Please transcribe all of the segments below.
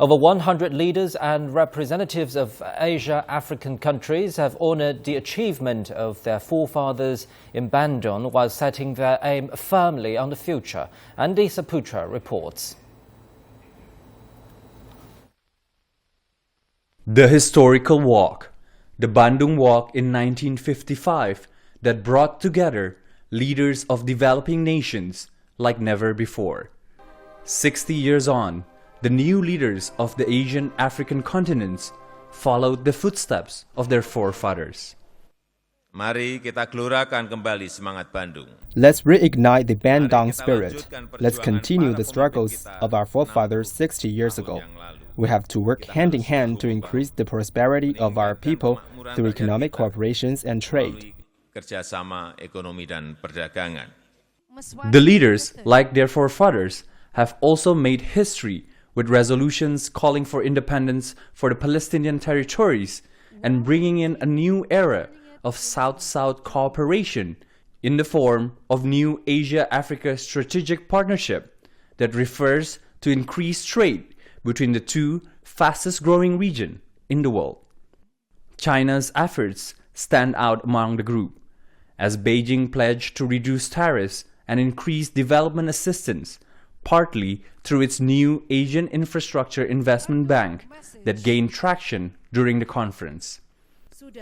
Over 100 leaders and representatives of Asia-African countries have honored the achievement of their forefathers in Bandung while setting their aim firmly on the future. Andy Saputra reports. The historical walk, the Bandung Walk in 1955, that brought together leaders of developing nations like never before. 60 years on, the new leaders of the Asian African continents followed the footsteps of their forefathers. Mari kita gelorakan kembali semangat Bandung. Let's reignite the Bandung spirit. Let's continue the struggles of our forefathers 60 years ago. We have to work hand in hand to increase the prosperity of our people through economic cooperation and trade. Kerjasama ekonomi dan perdagangan. The leaders, like their forefathers, have also made history with resolutions calling for independence for the Palestinian territories and bringing in a new era of South-South cooperation in the form of new Asia-Africa Strategic Partnership that refers to increased trade between the two fastest-growing regions in the world. China's efforts stand out among the group, as Beijing pledged to reduce tariffs and increase development assistance, partly through its new Asian Infrastructure Investment Bank that gained traction during the conference.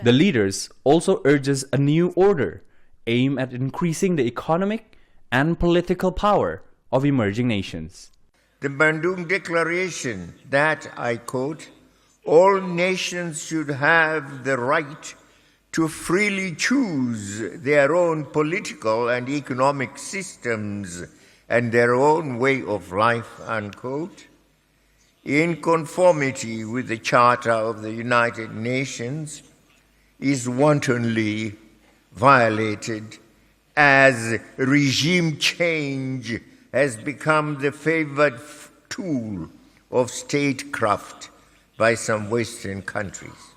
The leaders also urges a new order aimed at increasing the economic and political power of emerging nations. The Bandung Declaration that, I quote, all nations should have the right to freely choose their own political and economic systems and their own way of life, unquote, in conformity with the Charter of the United Nations, is wantonly violated as regime change has become the favored tool of statecraft by some Western countries.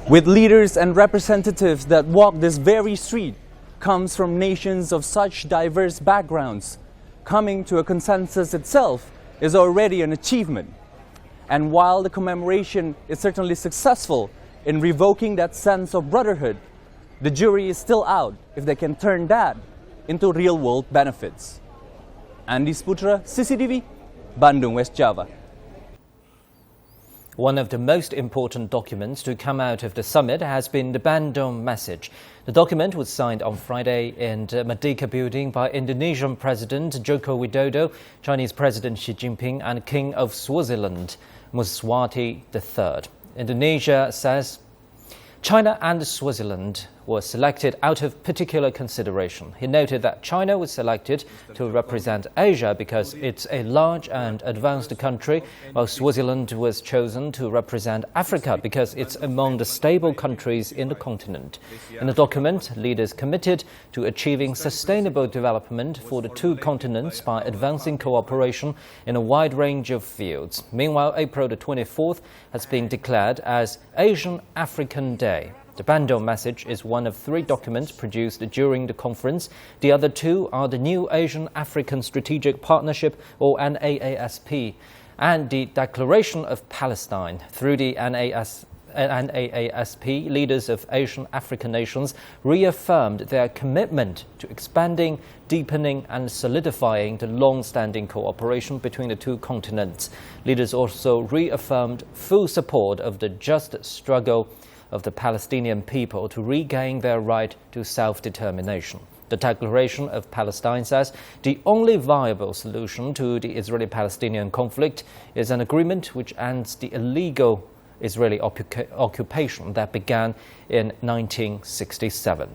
With leaders and representatives that walk this very street comes from nations of such diverse backgrounds. Coming to a consensus itself is already an achievement. And while the commemoration is certainly successful in revoking that sense of brotherhood, the jury is still out if they can turn that into real-world benefits. Andy Saputra, CCTV, Bandung, West Java. One of the most important documents to come out of the summit has been the Bandung Message. The document was signed on Friday in the Merdeka Building by Indonesian President Joko Widodo, Chinese President Xi Jinping and King of Swaziland, Mswati III. Indonesia says China and Swaziland were selected out of particular consideration. He noted that China was selected to represent Asia because it's a large and advanced country, while Swaziland was chosen to represent Africa because it's among the stable countries in the continent. In the document, leaders committed to achieving sustainable development for the two continents by advancing cooperation in a wide range of fields. Meanwhile, April the 24th has been declared as Asian African Day. The Bandung Message is one of 3 documents produced during the conference. The other 2 are the new Asian African Strategic Partnership, or NAASP, and the Declaration of Palestine. Through the NAASP, leaders of Asian African nations reaffirmed their commitment to expanding, deepening and solidifying the long-standing cooperation between the two continents. Leaders also reaffirmed full support of the just struggle of the Palestinian people to regain their right to self-determination. The Declaration of Palestine says the only viable solution to the Israeli-Palestinian conflict is an agreement which ends the illegal Israeli occupation that began in 1967.